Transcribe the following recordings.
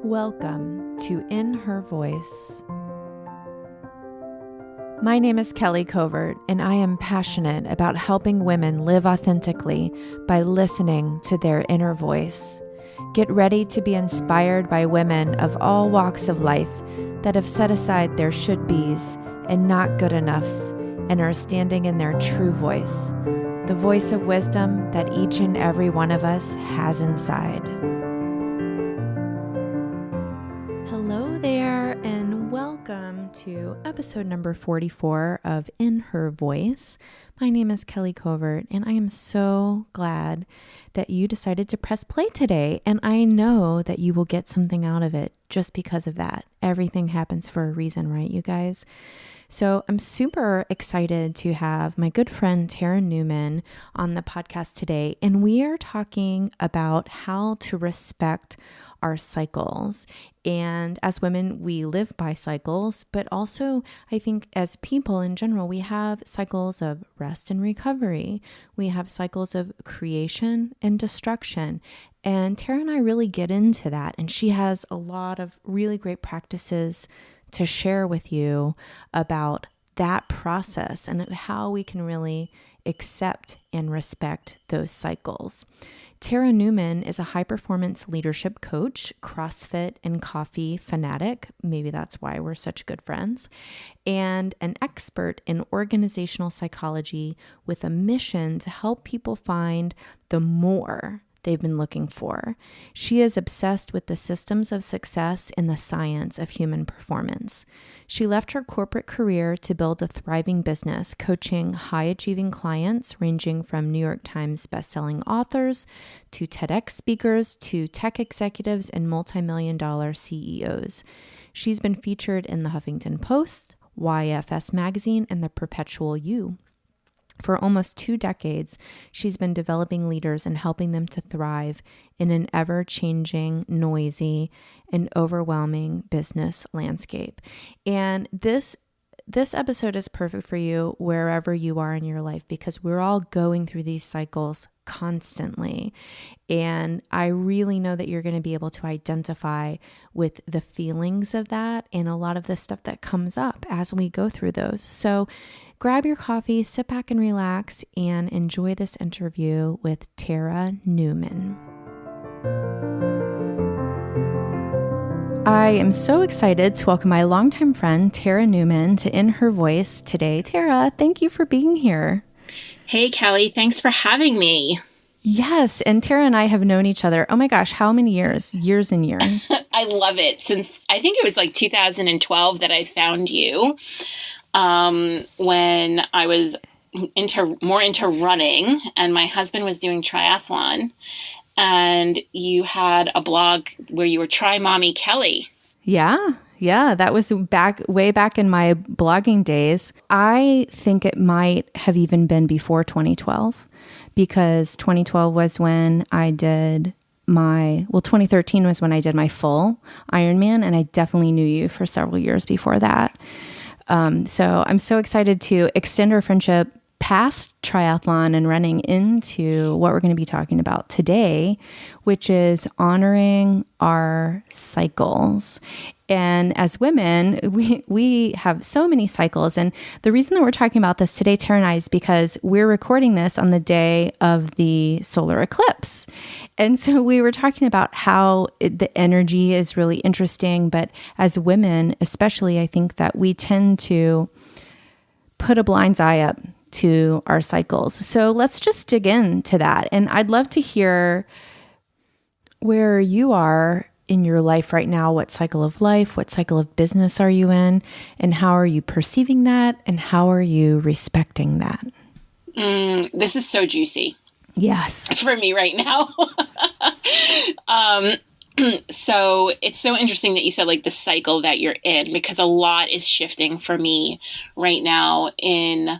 Welcome to In Her Voice. My name is Kelly Covert, and I am passionate about helping women live authentically by listening to their inner voice. Get ready to be inspired by women of all walks of life that have set aside their should-bes and not good enoughs and are standing in their true voice, the voice of wisdom that each and every one of us has inside. Hello there, and welcome to episode number 44 of In Her Voice. My name is Kelly Covert, and I am so glad that you decided to press play today, and I know that you will get something out of it just because of that. Everything happens for a reason, right, you guys? So I'm super excited to have my good friend Tara Newman on the podcast today, and we are talking about how to respect our cycles. And as women, we live by cycles, but also I think as people in general, we have cycles of rest and recovery. We have cycles of creation and destruction. And Tara and I really get into that. And she has a lot of really great practices to share with you about that process and how we can really accept and respect those cycles. Tara Newman is a high-performance leadership coach, CrossFit and coffee fanatic. Maybe that's why we're such good friends. And an expert in organizational psychology with a mission to help people find the more they've been looking for. She is obsessed with the systems of success and the science of human performance. She left her corporate career to build a thriving business, coaching high-achieving clients ranging from New York Times bestselling authors to TEDx speakers to tech executives and multi-million-dollar CEOs. She's been featured in the Huffington Post, YFS Magazine, and the Perpetual You. For almost 2 decades, she's been developing leaders and helping them to thrive in an ever-changing, noisy, and overwhelming business landscape. And this episode is perfect for you wherever you are in your life because we're all going through these cycles constantly. And I really know that you're going to be able to identify with the feelings of that and a lot of the stuff that comes up as we go through those. So grab your coffee, sit back and relax, and enjoy this interview with Tara Newman. I am so excited to welcome my longtime friend, Tara Newman, to In Her Voice today. Tara, thank you for being here. Hey, Kelly. Thanks for having me. Yes. And Tara and I have known each other, oh my gosh, how many years? Years and years. I love it. Since I think it was like 2012 that I found you when I was more into running and my husband was doing triathlon. And you had a blog where you were Try Mommy Kelly. Yeah, that was way back in my blogging days. I think it might have even been before 2012 because 2012 was when I did 2013 was when I did my full Ironman, and I definitely knew you for several years before that. So I'm so excited to extend our friendship past triathlon and running into what we're going to be talking about today, which is honoring our cycles. And as women, we have so many cycles. And the reason that we're talking about this today, Tara and I, is because we're recording this on the day of the solar eclipse. And so we were talking about how the energy is really interesting. But as women, especially, I think that we tend to put a blind's eye up to our cycles. So let's just dig into that. And I'd love to hear where you are in your life right now. What cycle of life, what cycle of business are you in? And how are you perceiving that? And how are you respecting that? This is so juicy. Yes. For me right now. So it's so interesting that you said like the cycle that you're in, because a lot is shifting for me right now in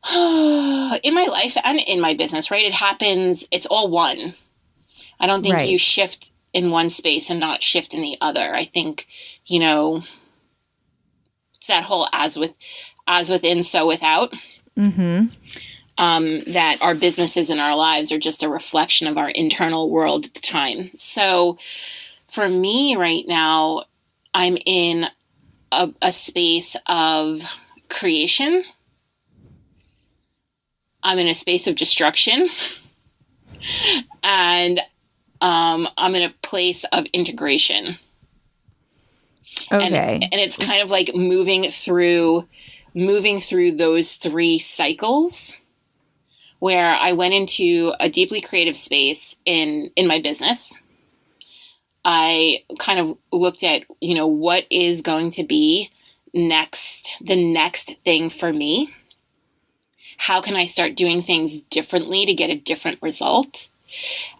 my life and in my business, right? It happens. It's all one. I don't think you shift in one space and not shift in the other. I think, it's that whole as within, so without. Mm-hmm. That our businesses and our lives are just a reflection of our internal world at the time. So for me right now, I'm in a space of creation. I'm in a space of destruction. And I'm in a place of integration. Okay. And it's kind of like moving through those three cycles, where I went into a deeply creative space in my business. I kind of looked at, what is going to be the next thing for me. How can I start doing things differently to get a different result?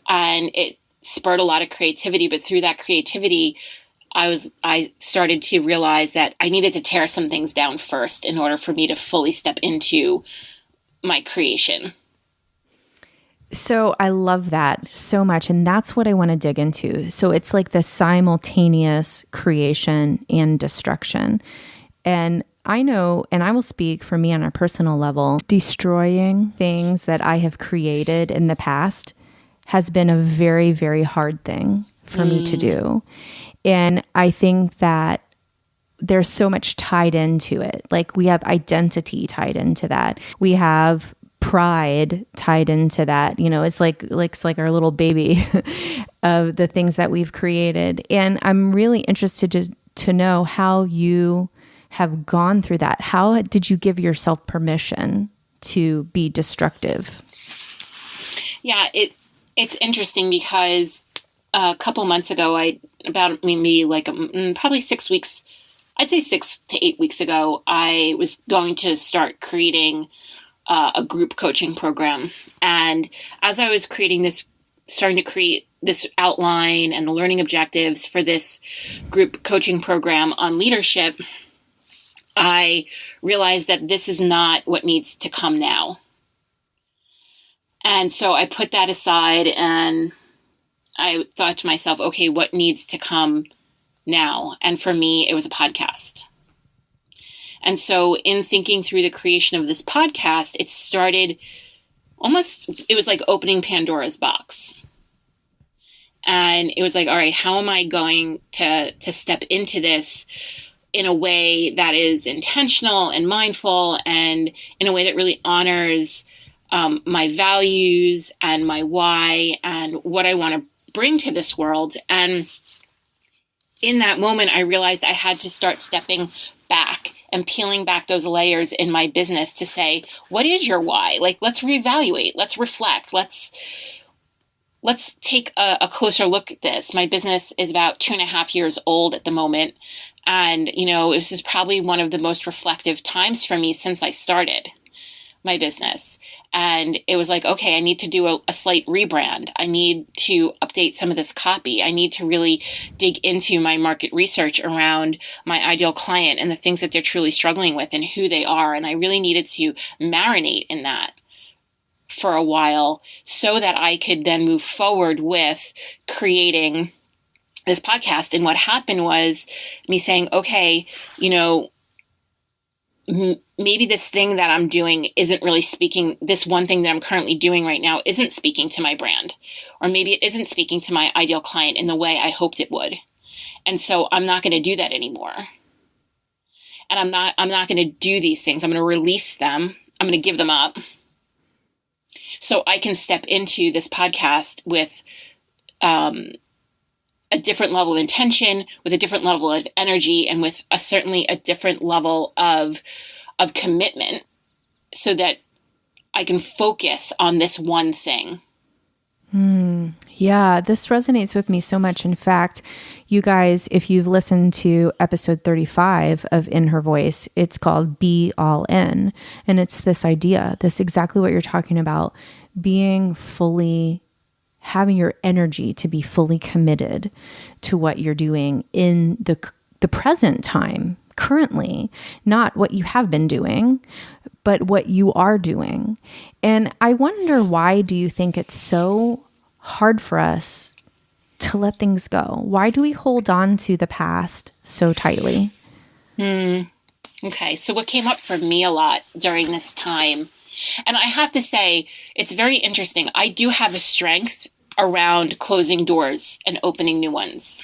And it spurred a lot of creativity, but through that creativity, I started to realize that I needed to tear some things down first in order for me to fully step into my creation. So I love that so much. And that's what I want to dig into. So it's like the simultaneous creation and destruction. And I know, and I will speak for me on a personal level, destroying things that I have created in the past has been a very, very hard thing for me to do. And I think that there's so much tied into it. Like we have identity tied into that. We have pride tied into that. It's like our little baby of the things that we've created. And I'm really interested to know how you have gone through that. How did you give yourself permission to be destructive? Yeah, it's interesting because a couple months ago, probably 6 weeks, I'd say 6 to 8 weeks ago, I was going to start creating a group coaching program. And as I was starting to create this outline and the learning objectives for this group coaching program on leadership, I realized that this is not what needs to come now. And so I put that aside and I thought to myself, okay, what needs to come now? And for me, it was a podcast. And so in thinking through the creation of this podcast, it was like opening Pandora's box. And it was like, all right, how am I going to step into this in a way that is intentional and mindful and in a way that really honors my values and my why and what I want to bring to this world? And in that moment, I realized I had to start stepping back and peeling back those layers in my business to say, what is your why? Like, let's reevaluate, let's reflect, let's take a closer look at this. My business is about 2.5 years old at the moment. And, this is probably one of the most reflective times for me since I started my business. And it was like, okay, I need to do a slight rebrand. I need to update some of this copy. I need to really dig into my market research around my ideal client and the things that they're truly struggling with and who they are. And I really needed to marinate in that for a while so that I could then move forward with creating this podcast. And what happened was me saying, okay, maybe this thing that I'm doing isn't really speaking, this one thing that I'm currently doing right now isn't speaking to my brand, or maybe it isn't speaking to my ideal client in the way I hoped it would. And so I'm not going to do that anymore. And I'm not going to do these things. I'm going to release them. I'm going to give them up so I can step into this podcast with, a different level of intention, with a different level of energy, and with certainly a different level of commitment so that I can focus on this one thing. Yeah, this resonates with me so much. In fact, you guys, if you've listened to episode 35 of In Her Voice, it's called Be All In. And it's this idea, this exactly what you're talking about, having your energy to be fully committed to what you're doing in the present time, currently, not what you have been doing, but what you are doing. And I wonder, why do you think it's so hard for us to let things go? Why do we hold on to the past so tightly? Okay, so what came up for me a lot during this time, and I have to say, it's very interesting. I do have a strength around closing doors and opening new ones.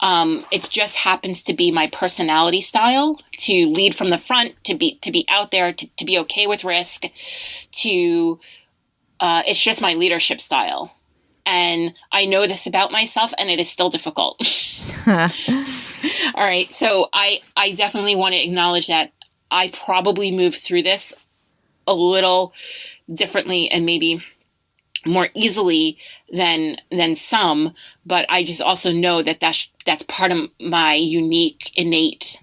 It just happens to be my personality style to lead from the front, to be out there, to be okay with risk, it's just my leadership style. And I know this about myself, and it is still difficult. All right. So I definitely want to acknowledge that I probably moved through this a little differently and maybe more easily than some, but I just also know that that's part of my unique, innate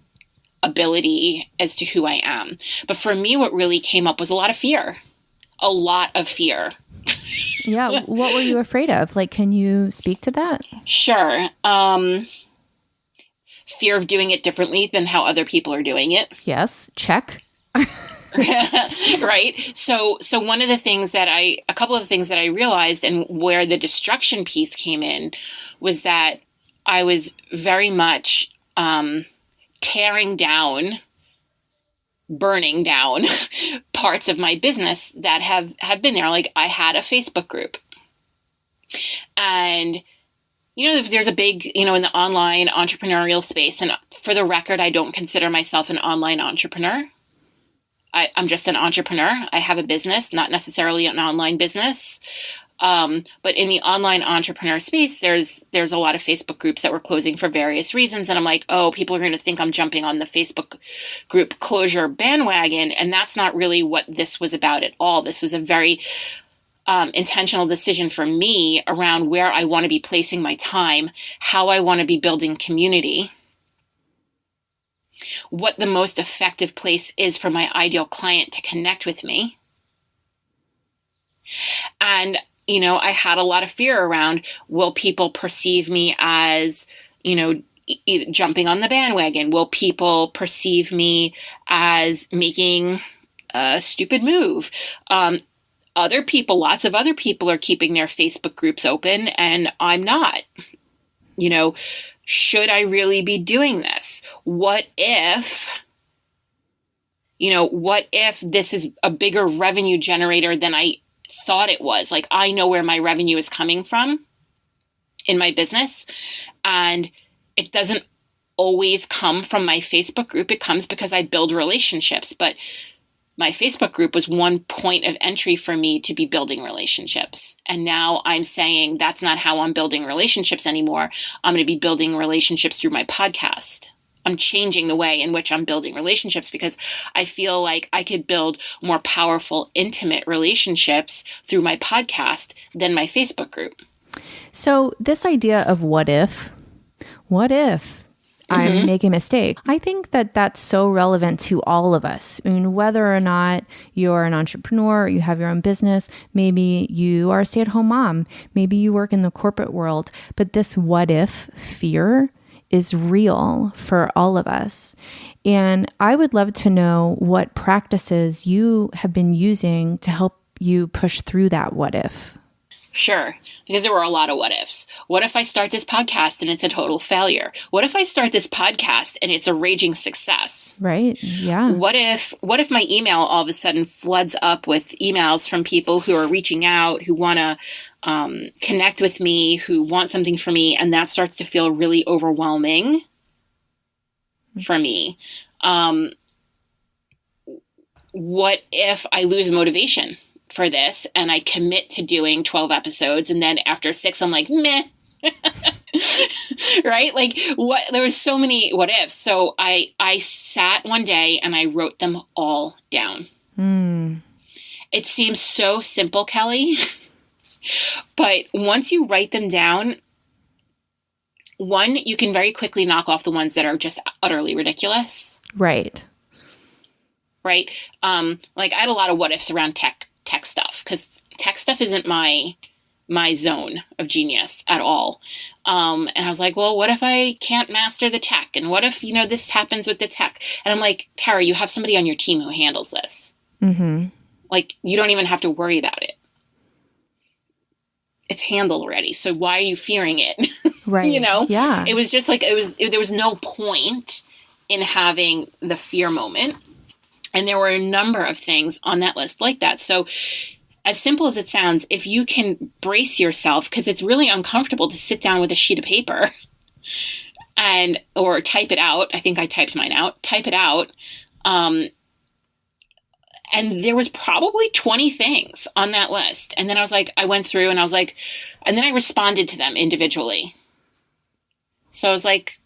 ability as to who I am. But for me, what really came up was a lot of fear. A lot of fear. Yeah. What were you afraid of? Like, can you speak to that? Sure. Fear of doing it differently than how other people are doing it. Yes. Check. Right. So one of the things a couple of the things that I realized, and where the destruction piece came in, was that I was very much tearing down, burning down parts of my business that have been there. Like, I had a Facebook group, and if there's a big, in the online entrepreneurial space, and for the record, I don't consider myself an online entrepreneur. I'm just an entrepreneur. I have a business, not necessarily an online business. But in the online entrepreneur space, there's a lot of Facebook groups that were closing for various reasons. And I'm like, oh, people are going to think I'm jumping on the Facebook group closure bandwagon. And that's not really what this was about at all. This was a very intentional decision for me around where I want to be placing my time, how I want to be building community, what the most effective place is for my ideal client to connect with me. And, I had a lot of fear around, will people perceive me as, jumping on the bandwagon? Will people perceive me as making a stupid move? Lots of other people are keeping their Facebook groups open, and I'm not. Should I really be doing this? What if this is a bigger revenue generator than I thought it was? Like, I know where my revenue is coming from in my business, and it doesn't always come from my Facebook group. It comes because I build relationships, but my Facebook group was one point of entry for me to be building relationships. And now I'm saying that's not how I'm building relationships anymore. I'm going to be building relationships through my podcast. I'm changing the way in which I'm building relationships because I feel like I could build more powerful, intimate relationships through my podcast than my Facebook group. So this idea of what if I make a mistake. I think that that's so relevant to all of us. I mean, whether or not you're an entrepreneur, you have your own business, maybe you are a stay-at-home mom, maybe you work in the corporate world, but this what if fear is real for all of us. And I would love to know what practices you have been using to help you push through that what if. Sure, because there were a lot of what ifs. What if I start this podcast and it's a total failure? What if I start this podcast and it's a raging success? Right. Yeah. What if my email all of a sudden floods up with emails from people who are reaching out, who want to connect with me, who want something from me, and that starts to feel really overwhelming for me? What if I lose motivation for this and I commit to doing 12 episodes and then after 6 I'm like, meh. Right? Like, what? There was so many what ifs. So I sat one day and I wrote them all down. It seems so simple, Kelly, but once you write them down, one, you can very quickly knock off the ones that are just utterly ridiculous. Right. Right. Like, I had a lot of what ifs around tech stuff, because tech stuff isn't my zone of genius at all. And I was like, well, what if I can't master the tech? And what if, this happens with the tech? And I'm like, Tara, you have somebody on your team who handles this. Like, you don't even have to worry about it. It's handled already. So why are you fearing it? Right. Yeah. It was just like, there was no point in having the fear moment. And there were a number of things on that list like that. So as simple as it sounds, if you can brace yourself, because it's really uncomfortable to sit down with a sheet of paper or type it out. I think I typed mine out, type it out. And there was probably 20 things on that list. And then I went through and and then I responded to them individually. So I was like,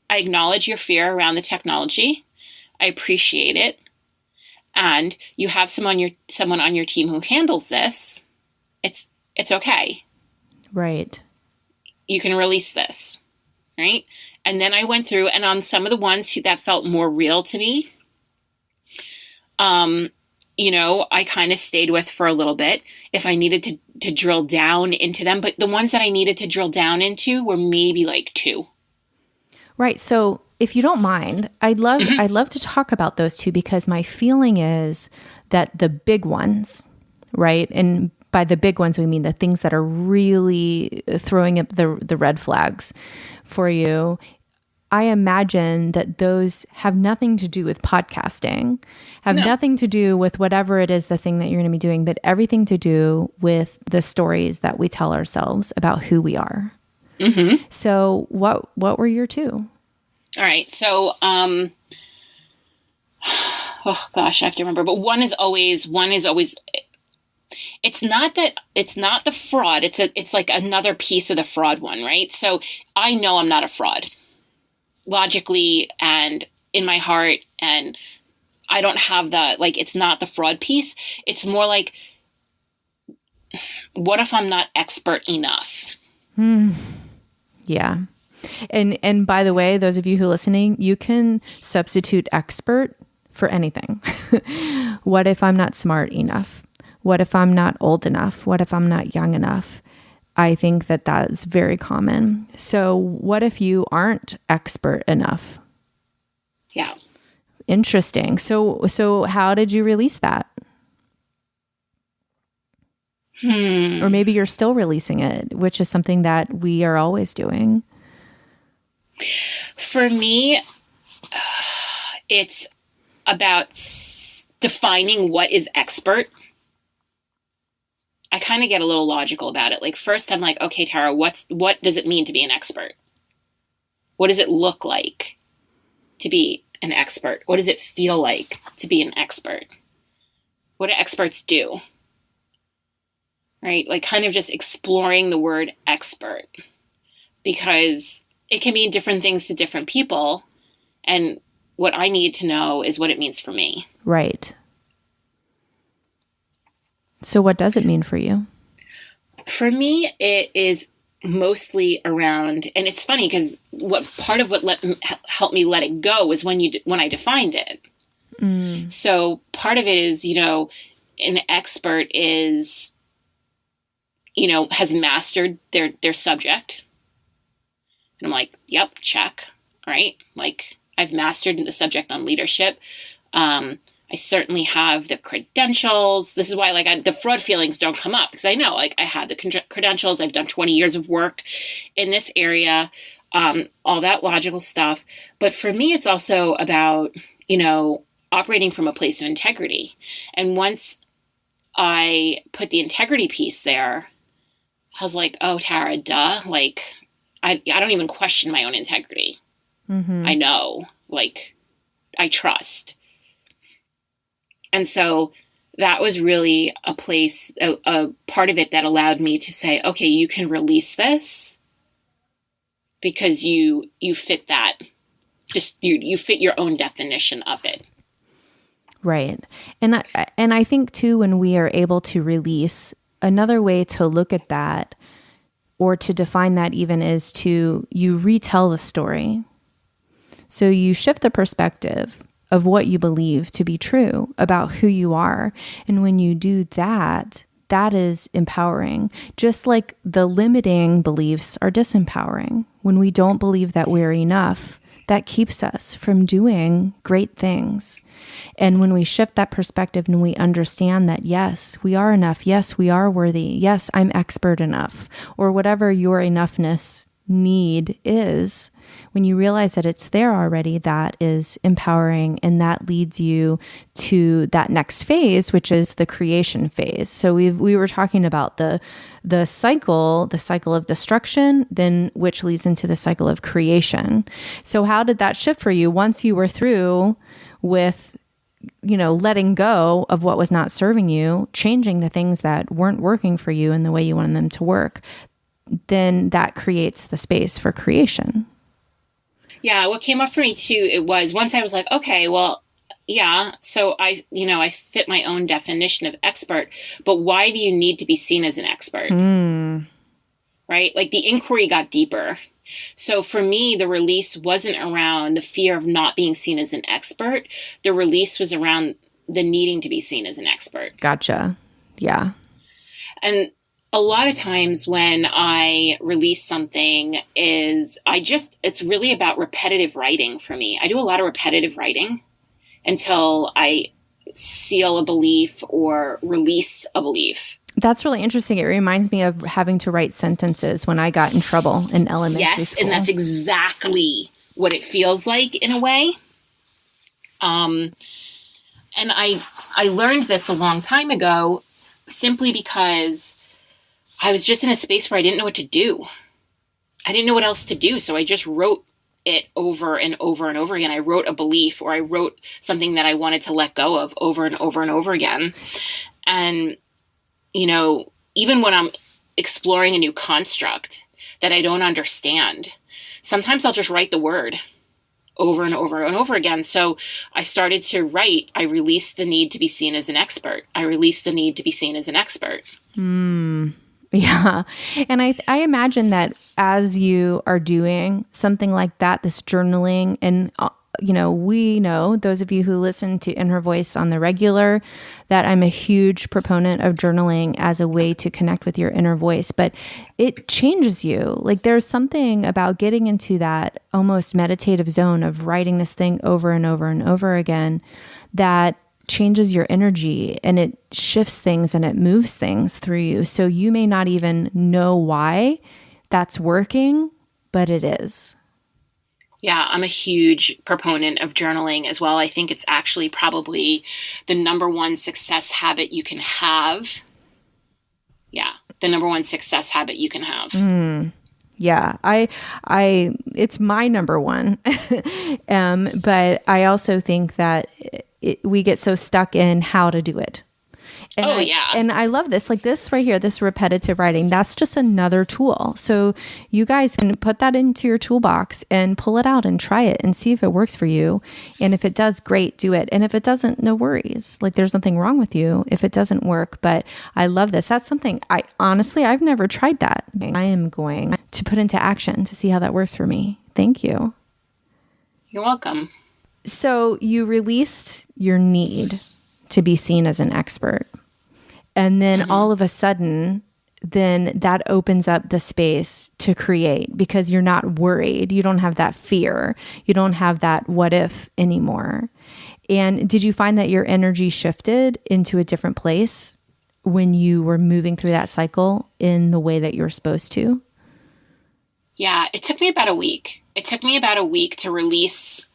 I acknowledge your fear around the technology. I appreciate it. And you have someone on your team who handles this. It's okay. Right. You can release this. Right. And then I went through, and on some of the ones that felt more real to me, I kind of stayed with for a little bit if I needed to drill down into them. But the ones that I needed to drill down into were maybe like 2. Right. So if you don't mind, I'd love to talk about those 2, because my feeling is that the big ones, right? And by the big ones, we mean the things that are really throwing up the red flags for you. I imagine that those have nothing to do with podcasting, nothing to do with whatever it is, the thing that you're going to be doing, but everything to do with the stories that we tell ourselves about who we are. Mm-hmm. So what were your 2? All right. So, oh gosh, I have to remember, but one is always, it's not the fraud. It's like another piece of the fraud one, right? So I know I'm not a fraud. Logically and in my heart, and I don't have it's not the fraud piece. It's more like, what if I'm not expert enough? Yeah. And by the way, those of you who are listening, you can substitute expert for anything. What if I'm not smart enough? What if I'm not old enough? What if I'm not young enough? I think that that's very common. So what if you aren't expert enough? Yeah. Interesting. So how did you release that? Or maybe you're still releasing it, which is something that we are always doing. For me, it's about defining what is expert. I kind of get a little logical about it. Like first I'm like, okay, Tara, what does it mean to be an expert? What does it look like to be an expert? What does it feel like to be an expert? What do experts do? Right? Like kind of just exploring the word expert, because it can mean different things to different people. And what I need to know is what it means for me. Right. So what does it mean for you? For me, it is mostly around, and it's funny because part of what helped me let it go was when I defined it. So part of it is, an expert is, has mastered their subject. And I'm like, yep, check. Right. Like I've mastered the subject on leadership. I certainly have the credentials. This is why the fraud feelings don't come up, because I know I have the credentials. I've done 20 years of work in this area, all that logical stuff. But for me, it's also about, operating from a place of integrity. And once I put the integrity piece there, I was like, oh, Tara, duh. I don't even question my own integrity. Mm-hmm. I know, I trust. And so that was really a place, a part of it that allowed me to say, okay, you can release this because you fit that. Just you fit your own definition of it. Right. And I think too, when we are able to release, another way to look at that or to define that even is you retell the story. So you shift the perspective of what you believe to be true about who you are. And when you do that, that is empowering. Just like the limiting beliefs are disempowering. When we don't believe that we're enough, that keeps us from doing great things. And when we shift that perspective and we understand that, yes, we are enough. Yes, we are worthy. Yes, I'm expert enough, or whatever your enoughness need is, when you realize that it's there already, that is empowering, and that leads you to that next phase, which is the creation phase. So we were talking about the cycle of destruction, then which leads into the cycle of creation. So how did that shift for you once you were through with, letting go of what was not serving you, changing the things that weren't working for you in the way you wanted them to work? Then that creates the space for creation. Yeah, what came up for me too, it was once I was like, okay, well, yeah, so I fit my own definition of expert, but why do you need to be seen as an expert? Right? Like the inquiry got deeper. So for me, the release wasn't around the fear of not being seen as an expert. The release was around the needing to be seen as an expert. Gotcha. Yeah. And a lot of times when I release something it's really about repetitive writing for me. I do a lot of repetitive writing until I seal a belief or release a belief. That's really interesting. It reminds me of having to write sentences when I got in trouble in elementary school. Yes, and that's exactly what it feels like in a way. And I learned this a long time ago simply because I was just in a space where I didn't know what to do. I didn't know what else to do. So I just wrote it over and over and over again. I wrote a belief, or I wrote something that I wanted to let go of over and over and over again. And, even when I'm exploring a new construct that I don't understand, sometimes I'll just write the word over and over and over again. So I started to write, I released the need to be seen as an expert. I released the need to be seen as an expert. Yeah. And I imagine that as you are doing something like that, this journaling, and, we know, those of you who listen to In Her Voice on the regular, that I'm a huge proponent of journaling as a way to connect with your inner voice, but it changes you. Like there's something about getting into that almost meditative zone of writing this thing over and over and over again that changes your energy, and it shifts things and it moves things through you. So you may not even know why that's working, but it is. Yeah, I'm a huge proponent of journaling as well. I think it's actually probably the number one success habit you can have. Yeah, the number one success habit you can have. Yeah, I it's my number one. But I also think that we get so stuck in how to do it. And And I love this, like this right here, this repetitive writing, that's just another tool. So you guys can put that into your toolbox and pull it out and try it and see if it works for you. And if it does, great, do it. And if it doesn't, no worries. Like there's nothing wrong with you if it doesn't work. But I love this. That's something I've never tried that. I am going to put into action to see how that works for me. Thank you. You're welcome. So you released your need to be seen as an expert. And then all of a sudden, then that opens up the space to create because you're not worried. You don't have that fear. You don't have that what if anymore. And did you find that your energy shifted into a different place when you were moving through that cycle in the way that you're supposed to? Yeah, it took me about a week. It took me about a week to release,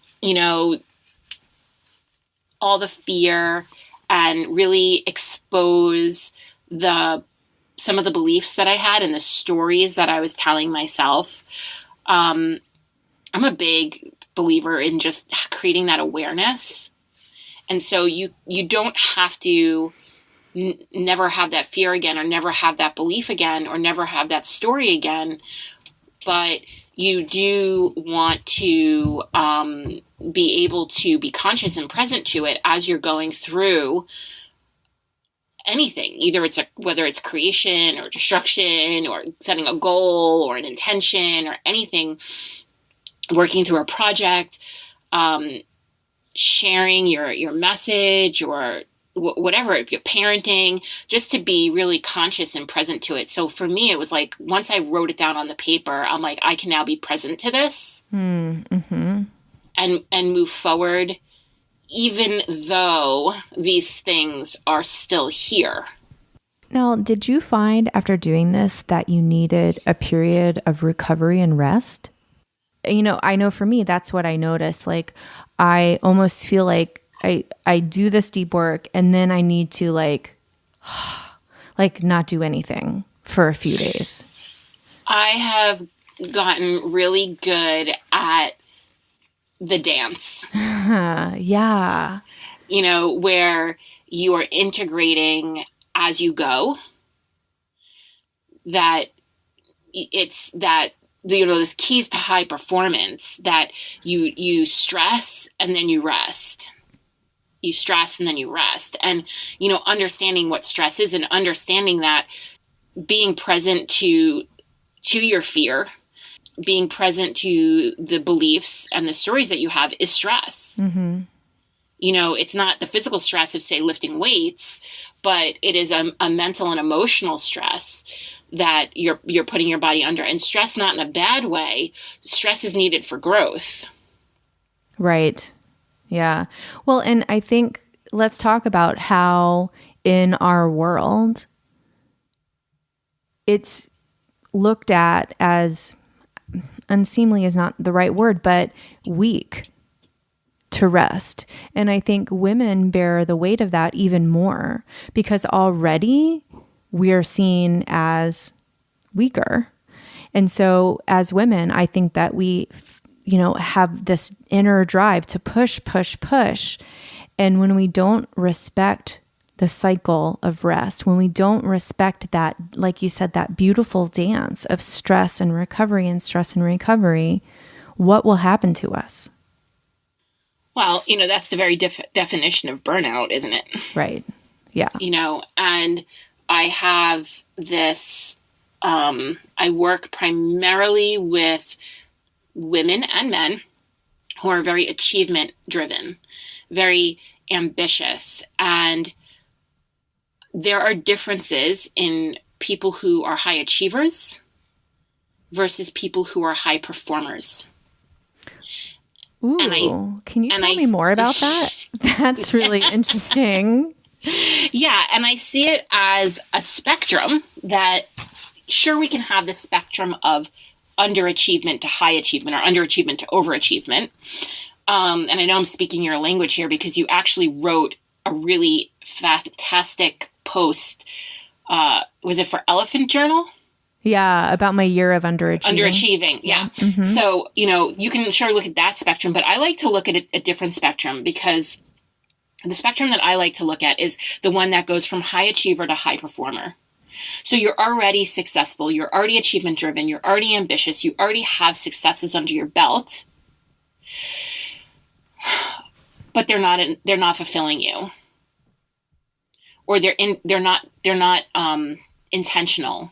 all the fear and really expose some of the beliefs that I had and the stories that I was telling myself. I'm a big believer in just creating that awareness. And so you don't have to never have that fear again, or never have that belief again, or never have that story again. But you do want to be able to be conscious and present to it as you're going through anything. Either whether it's creation or destruction or setting a goal or an intention or anything, working through a project, sharing your message or whatever, if you're parenting, just to be really conscious and present to it. So for me, it was like, once I wrote it down on the paper, I'm like, I can now be present to this and move forward, even though these things are still here. Now, did you find after doing this that you needed a period of recovery and rest? You know, I know for me, that's what I noticed. Like, I almost feel like I do this deep work and then I need to like not do anything for a few days. I have gotten really good at the dance. Yeah. You know, where you are integrating as you go. That it's that, you know, there's keys to high performance that you stress and then you rest. You stress and then you rest. And, you know, understanding what stress is and understanding that being present to your fear, being present to the beliefs and the stories that you have is stress. Mm-hmm. You know, it's not the physical stress of, say, lifting weights, but it is a mental and emotional stress that you're putting your body under. And stress, not in a bad way. Stress is needed for growth. Right. Yeah. Well, and I think let's talk about how in our world it's looked at as, unseemly is not the right word, but weak to rest. And I think women bear the weight of that even more because already we're seen as weaker. And so as women, I think that we, you know, have this inner drive to push, push, push. And when we don't respect the cycle of rest, when we don't respect that, like you said, that beautiful dance of stress and recovery and stress and recovery, what will happen to us? Well, you know, that's the very definition of burnout, isn't it? Right. Yeah. You know, and I have this, I work primarily with women and men who are very achievement driven, very ambitious. And there are differences in people who are high achievers versus people who are high performers. Ooh, can you tell me more about that? That's really interesting. Yeah, and I see it as a spectrum that, sure, we can have the spectrum of underachievement to high achievement or underachievement to overachievement. And I know I'm speaking your language here because you actually wrote a really fantastic post. Was it for Elephant Journal? Yeah, about my year of underachieving. Underachieving, yeah. Mm-hmm. So, you know, you can sure look at that spectrum, but I like to look at a different spectrum because the spectrum that I like to look at is the one that goes from high achiever to high performer. So you're already successful, you're already achievement driven, you're already ambitious, you already have successes under your belt, but they're not fulfilling you, or they're not intentional.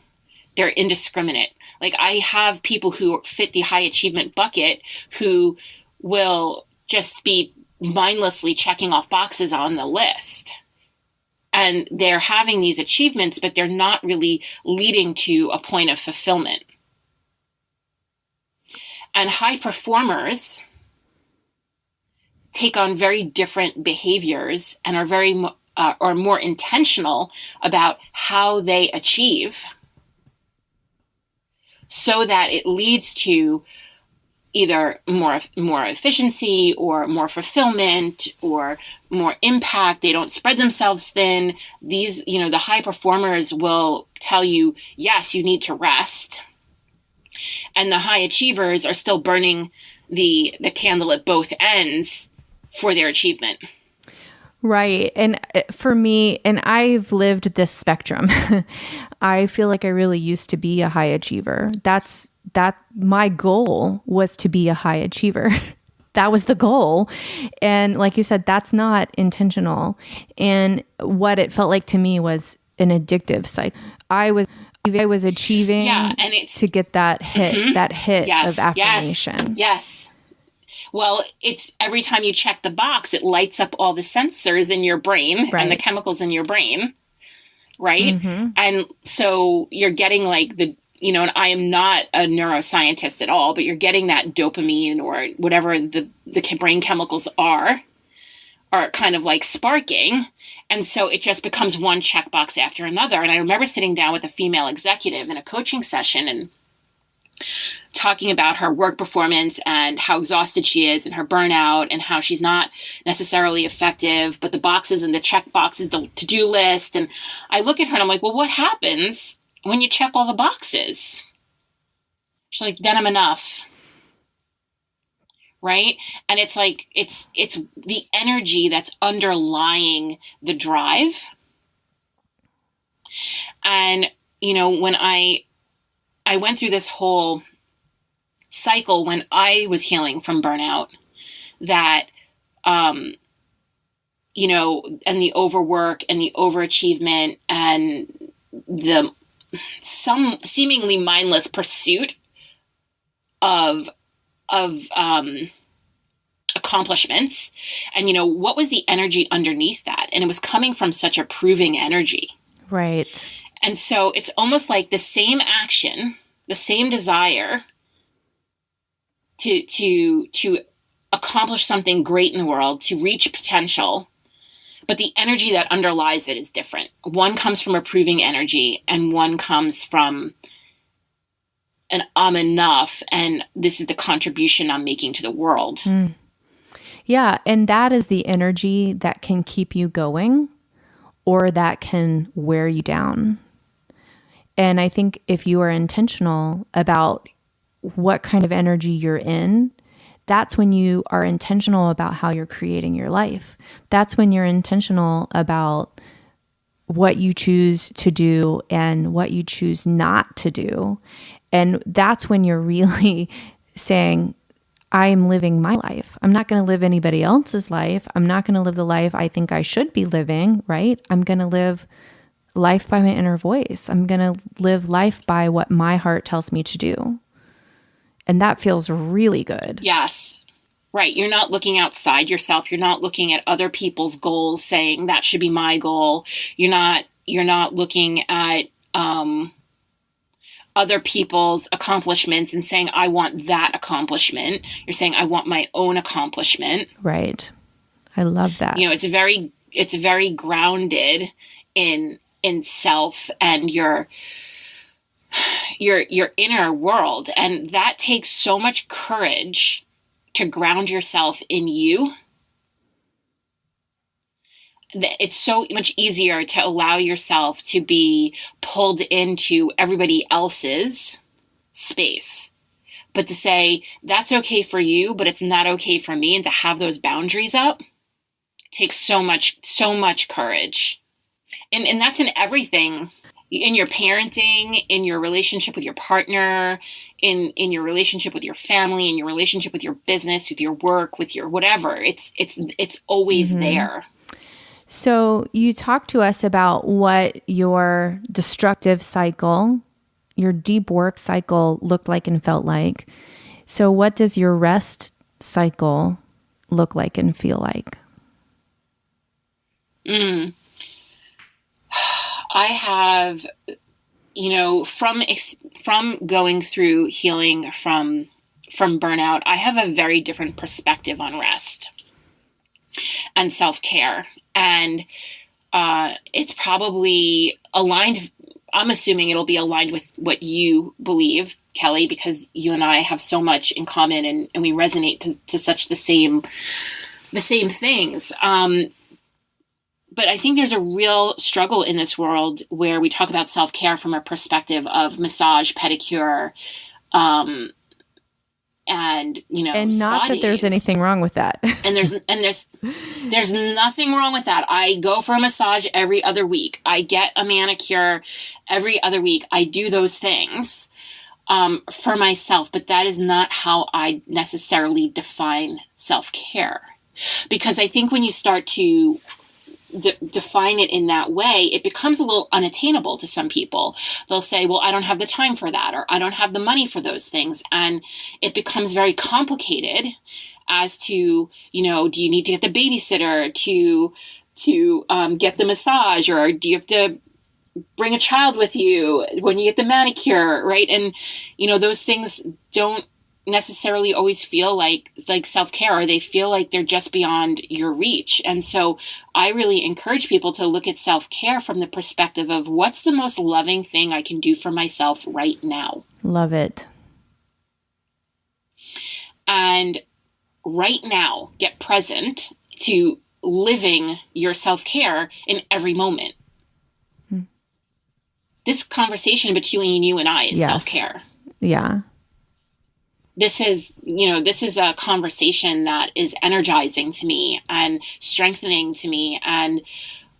They're indiscriminate. Like I have people who fit the high achievement bucket who will just be mindlessly checking off boxes on the list. And they're having these achievements, but they're not really leading to a point of fulfillment. And high performers take on very different behaviors and are more intentional about how they achieve, so that it leads to either more efficiency or more fulfillment or more impact. They don't spread themselves thin. These, you know, the high performers will tell you, yes, you need to rest. And the high achievers are still burning the candle at both ends for their achievement. Right. And for me, and I've lived this spectrum, I feel like I really used to be a high achiever. That my goal was to be a high achiever. That was the goal. And like you said, that's not intentional. And what it felt like to me was an addictive cycle. I was achieving and it's to get that hit, of affirmation. Yes. Well, it's every time you check the box, it lights up all the sensors in your brain and the chemicals in your brain. Right. Mm-hmm. And so you're getting like and I am not a neuroscientist at all, but you're getting that dopamine or whatever the brain chemicals are kind of like sparking. And so it just becomes one checkbox after another. And I remember sitting down with a female executive in a coaching session and talking about her work performance and how exhausted she is and her burnout and how she's not necessarily effective, but the boxes and the check boxes, the to-do list. And I look at her and I'm like, well, what happens when you check all the boxes? She's like, then I'm enough. Right? And it's like, it's the energy that's underlying the drive. And, you know, when I went through this whole cycle when I was healing from burnout, that, you know, and the overwork and the overachievement and some seemingly mindless pursuit of accomplishments. And, you know, what was the energy underneath that? And it was coming from such a proving energy. Right. And so it's almost like the same action, the same desire to accomplish something great in the world, to reach potential, but the energy that underlies it is different. One comes from a proving energy and one comes from an I'm enough and this is the contribution I'm making to the world. Mm. Yeah, and that is the energy that can keep you going or that can wear you down. And I think if you are intentional about what kind of energy you're in, that's when you are intentional about how you're creating your life. That's when you're intentional about what you choose to do and what you choose not to do. And that's when you're really saying, I am living my life. I'm not going to live anybody else's life. I'm not going to live the life I think I should be living, right? I'm going to live life by my inner voice. I'm going to live life by what my heart tells me to do. And that feels really good. Yes. Right. You're not looking outside yourself. You're not looking at other people's goals saying that should be my goal. You're not looking at other people's accomplishments and saying, I want that accomplishment. You're saying, I want my own accomplishment. Right. I love that. You know, it's very grounded in self and your inner world. And that takes so much courage to ground yourself in you. It's so much easier to allow yourself to be pulled into everybody else's space. But to say, that's okay for you, but it's not okay for me, and to have those boundaries up takes so much courage. And that's in everything. In your parenting, in your relationship with your partner, in your relationship with your family, in your relationship with your business, with your work, with your whatever. It's always there. So you talked to us about what your destructive cycle, your deep work cycle looked like and felt like. So what does your rest cycle look like and feel like? I have, you know, from going through healing from burnout, I have a very different perspective on rest and self-care. And it's probably aligned. I'm assuming it'll be aligned with what you believe, Kelly, because you and I have so much in common and we resonate to such the same things. But I think there's a real struggle in this world where we talk about self-care from a perspective of massage, pedicure, and, you know, and not that there's anything wrong with that. And there's nothing wrong with that. I go for a massage every other week. I get a manicure every other week. I do those things for myself, but that is not how I necessarily define self-care. Because I think when you start to define it in that way, it becomes a little unattainable to some people. They'll say, well, I don't have the time for that, or I don't have the money for those things. And it becomes very complicated as to, you know, do you need to get the babysitter to get the massage, or do you have to bring a child with you when you get the manicure, right? And, you know, those things don't necessarily always feel like self-care, or they feel like they're just beyond your reach. And so I really encourage people to look at self-care from the perspective of what's the most loving thing I can do for myself right now. Love it. And right now, get present to living your self-care in every moment. This conversation between you and I is self-care. Yeah. This is a conversation that is energizing to me and strengthening to me and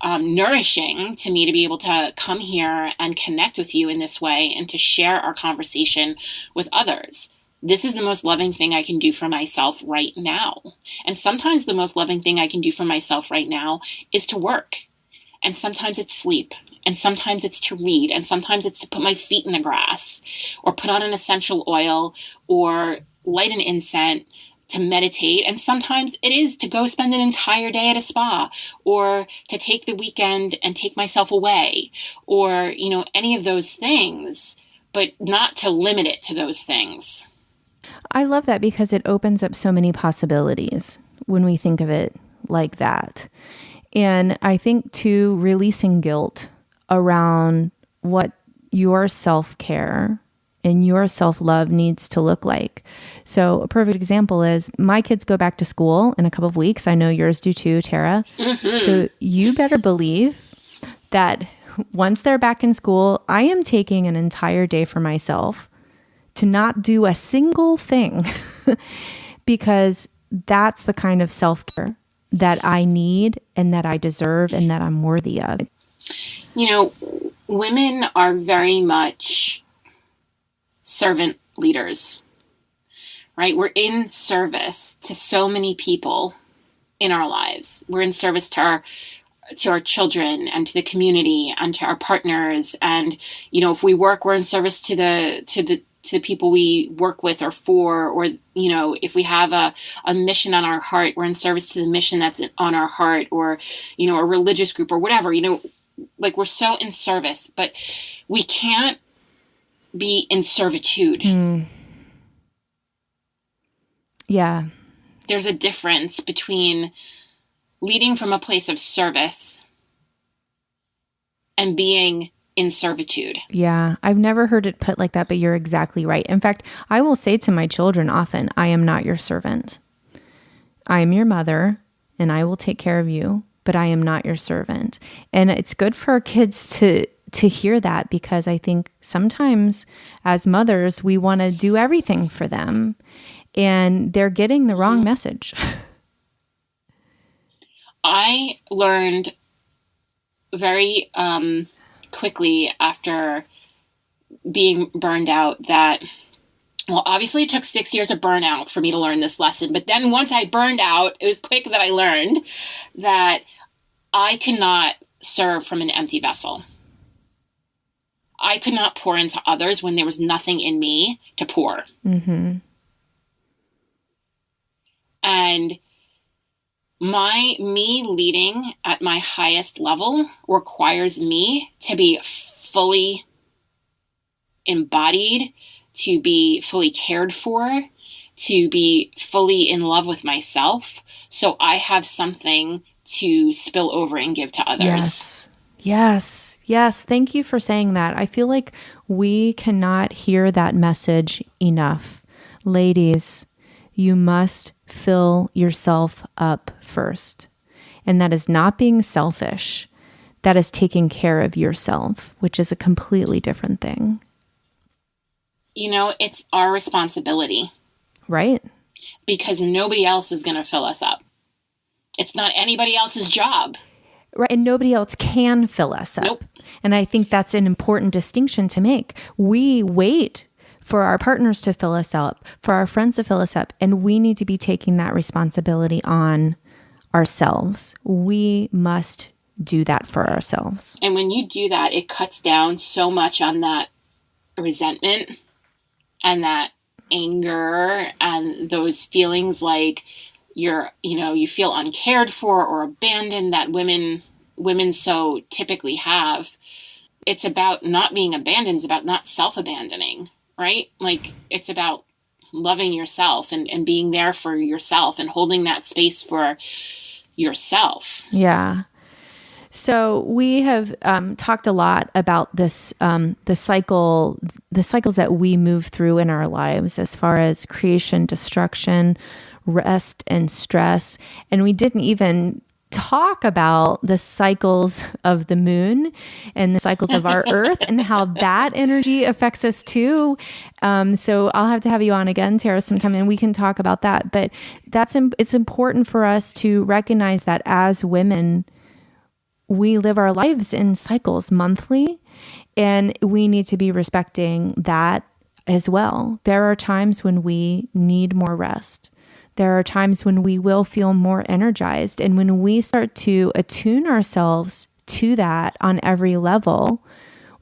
nourishing to me to be able to come here and connect with you in this way and to share our conversation with others. This is the most loving thing I can do for myself right now. And sometimes the most loving thing I can do for myself right now is to work. And sometimes it's sleep. And sometimes it's to read. And sometimes it's to put my feet in the grass or put on an essential oil or light an incense to meditate. And sometimes it is to go spend an entire day at a spa or to take the weekend and take myself away or, any of those things, but not to limit it to those things. I love that because it opens up so many possibilities when we think of it like that. And I think too, releasing guilt around what your self-care and your self-love needs to look like. So a perfect example is my kids go back to school in a couple of weeks. I know yours do too, Tara. Mm-hmm. So you better believe that once they're back in school, I am taking an entire day for myself to not do a single thing because that's the kind of self-care that I need and that I deserve and that I'm worthy of. Women are very much servant leaders, right? We're in service to so many people in our lives. We're in service to our children and to the community and to our partners. And, if we work, we're in service to the people we work with or for, or, if we have a mission on our heart, we're in service to the mission that's on our heart, or, a religious group or whatever, we're so in service, but we can't be in servitude. Yeah. There's a difference between leading from a place of service and being in servitude. Yeah, I've never heard it put like that, but you're exactly right. In fact, I will say to my children often, I am not your servant. I am your mother and I will take care of you, but I am not your servant. And it's good for our kids to hear that, because I think sometimes as mothers, we want to do everything for them and they're getting the wrong message. I learned very quickly after being burned out that, well, obviously it took 6 years of burnout for me to learn this lesson. But then once I burned out, it was quick that I learned that I cannot serve from an empty vessel. I could not pour into others when there was nothing in me to pour. Mm-hmm. And me leading at my highest level requires me to be fully embodied, to be fully cared for, to be fully in love with myself, so I have something to spill over and give to others. Yes. Thank you for saying that. I feel like we cannot hear that message enough. Ladies, you must fill yourself up first. And that is not being selfish. That is taking care of yourself, which is a completely different thing. It's our responsibility. Right. Because nobody else is going to fill us up. It's not anybody else's job. Right. And nobody else can fill us up. Nope. And I think that's an important distinction to make. We wait for our partners to fill us up, for our friends to fill us up, and we need to be taking that responsibility on ourselves. We must do that for ourselves. And when you do that, it cuts down so much on that resentment and that anger and those feelings like you feel uncared for or abandoned that women so typically have. It's about not being abandoned. It's about not self-abandoning, right? Like it's about loving yourself and being there for yourself and holding that space for yourself. Yeah. So we have talked a lot about this, the cycles that we move through in our lives as far as creation, destruction, rest, and stress. And we didn't even talk about the cycles of the moon and the cycles of our earth and how that energy affects us too. So I'll have to have you on again, Tara, sometime, and we can talk about that. But it's important for us to recognize that as women, we live our lives in cycles monthly, and we need to be respecting that as well. There are times when we need more rest. There are times when we will feel more energized. And when we start to attune ourselves to that on every level,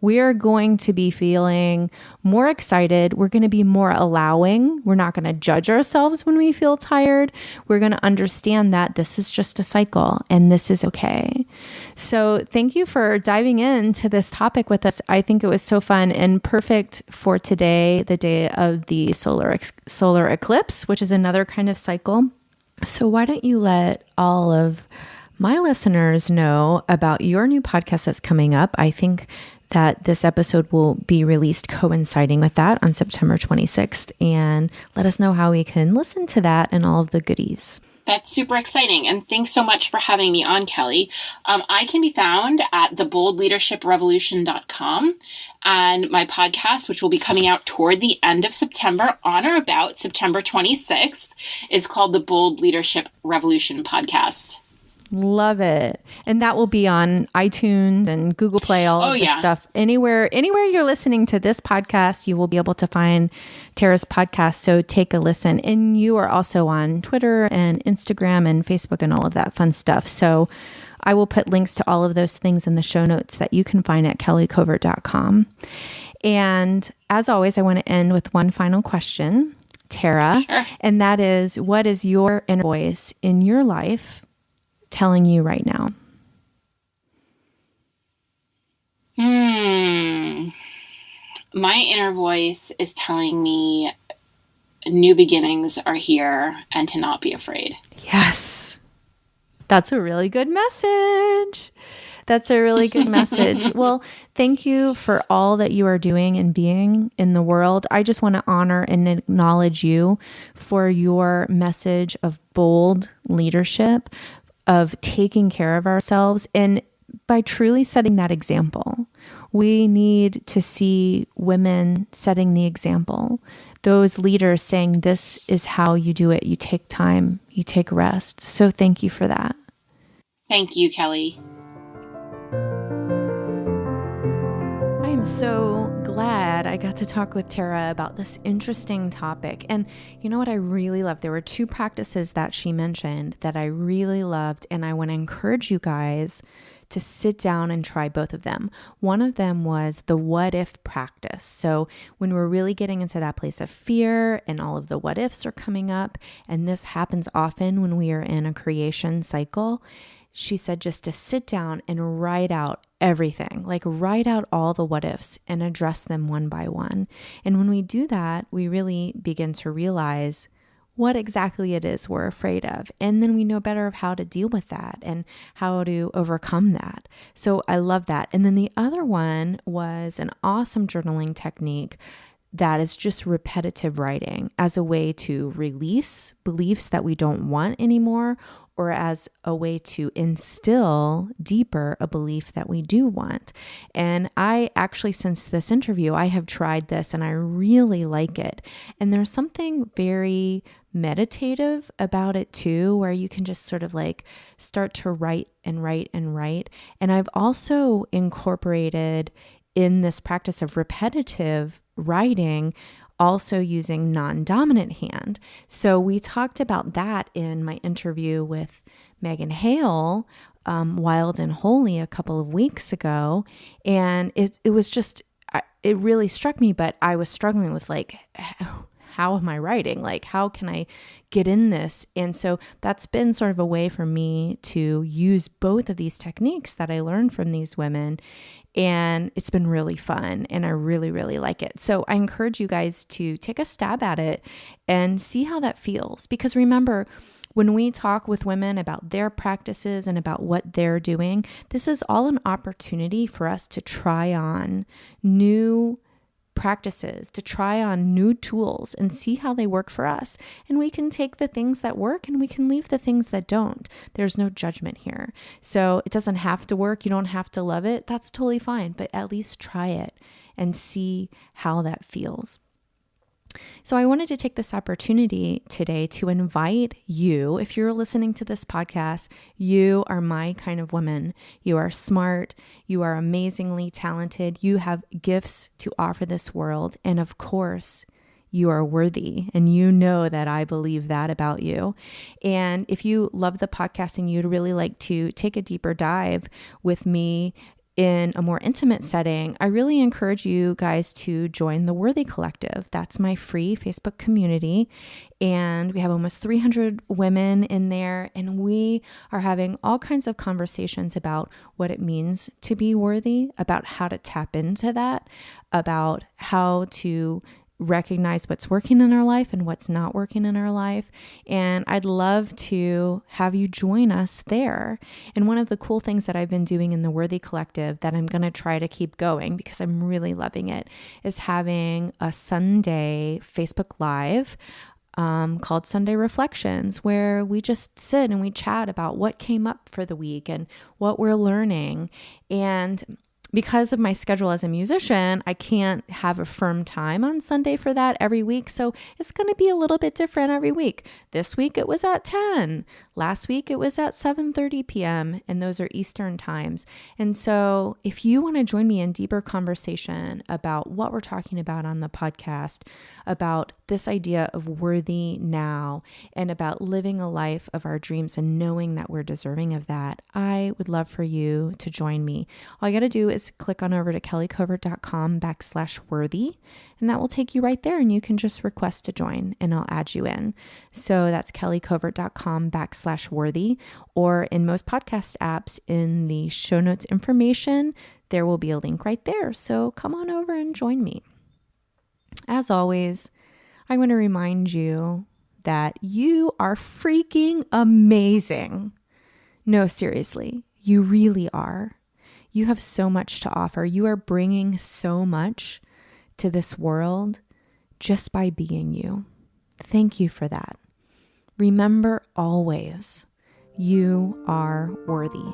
we are going to be feeling more excited. We're going to be more allowing. We're not going to judge ourselves when we feel tired. We're going to understand that this is just a cycle and this is okay. So thank you for diving into this topic with us. I think it was so fun and perfect for today, the day of the solar eclipse, which is another kind of cycle. So why don't you let all of my listeners know about your new podcast that's coming up? I think that this episode will be released coinciding with that on September 26th, and let us know how we can listen to that and all of the goodies. That's super exciting. And thanks so much for having me on, Kelly. I can be found at theboldleadershiprevolution.com, and my podcast, which will be coming out toward the end of September, on or about September 26th, is called the Bold Leadership Revolution Podcast. Love it. And that will be on iTunes and Google Play, all of this stuff. Anywhere you're listening to this podcast, you will be able to find Tara's podcast. So take a listen. And you are also on Twitter and Instagram and Facebook and all of that fun stuff. So I will put links to all of those things in the show notes that you can find at kellycovert.com. And as always, I want to end with one final question, Tara. Sure. And that is, what is your inner voice in your life telling you right now? My inner voice is telling me new beginnings are here and to not be afraid. Yes. That's a really good message. That's a really good message. Well, thank you for all that you are doing and being in the world. I just want to honor and acknowledge you for your message of bold leadership, of taking care of ourselves, and by truly setting that example. We need to see women setting the example. Those leaders saying, this is how you do it. You take time, you take rest. So thank you for that. Thank you, Kelly. I am so glad I got to talk with Tara about this interesting topic. And you know what I really loved? There were two practices that she mentioned that I really loved, and I want to encourage you guys to sit down and try both of them. One of them was the what if practice. So when we're really getting into that place of fear and all of the what ifs are coming up, and this happens often when we are in a creation cycle, she said just to sit down and write out everything, like write out all the what ifs and address them one by one. And when we do that, we really begin to realize what exactly it is we're afraid of. And then we know better of how to deal with that and how to overcome that. So I love that. And then the other one was an awesome journaling technique that is just repetitive writing as a way to release beliefs that we don't want anymore, or as a way to instill deeper a belief that we do want. And I actually, since this interview, I have tried this and I really like it. And there's something very meditative about it too, where you can just sort of like start to write and write and write. And I've also incorporated in this practice of repetitive writing, also using non-dominant hand. So we talked about that in my interview with Megan Hale, Wild and Holy, a couple of weeks ago. And it was just, it really struck me, but I was struggling with like, how am I writing? Like, how can I get in this? And so that's been sort of a way for me to use both of these techniques that I learned from these women. And it's been really fun, and I really, really like it. So I encourage you guys to take a stab at it and see how that feels. Because remember, when we talk with women about their practices and about what they're doing, this is all an opportunity for us to try on new practices, to try on new tools and see how they work for us. And we can take the things that work and we can leave the things that don't. There's no judgment here. So it doesn't have to work. You don't have to love it. That's totally fine. But at least try it and see how that feels. So I wanted to take this opportunity today to invite you, if you're listening to this podcast, you are my kind of woman. You are smart. You are amazingly talented. You have gifts to offer this world. And of course, you are worthy. And you know that I believe that about you. And if you love the podcast and you'd really like to take a deeper dive with me in a more intimate setting, I really encourage you guys to join the Worthy Collective. That's my free Facebook community. And we have almost 300 women in there. And we are having all kinds of conversations about what it means to be worthy, about how to tap into that, about how to recognize what's working in our life and what's not working in our life. And I'd love to have you join us there. And one of the cool things that I've been doing in the Worthy Collective that I'm going to try to keep going because I'm really loving it is having a Sunday Facebook Live called Sunday Reflections, where we just sit and we chat about what came up for the week and what we're learning. And because of my schedule as a musician, I can't have a firm time on Sunday for that every week. So it's going to be a little bit different every week. This week it was at 10. Last week it was at 7:30 p.m. and those are Eastern times. And so if you want to join me in deeper conversation about what we're talking about on the podcast, about this idea of worthy now and about living a life of our dreams and knowing that we're deserving of that, I would love for you to join me. All you got to do is click on over to kellycovert.com/worthy, and that will take you right there, and you can just request to join and I'll add you in. So that's kellycovert.com/worthy, or in most podcast apps in the show notes information, there will be a link right there. So come on over and join me. As always, I want to remind you that you are freaking amazing. No, seriously, you really are. You have so much to offer. You are bringing so much to this world just by being you. Thank you for that. Remember always, you are worthy.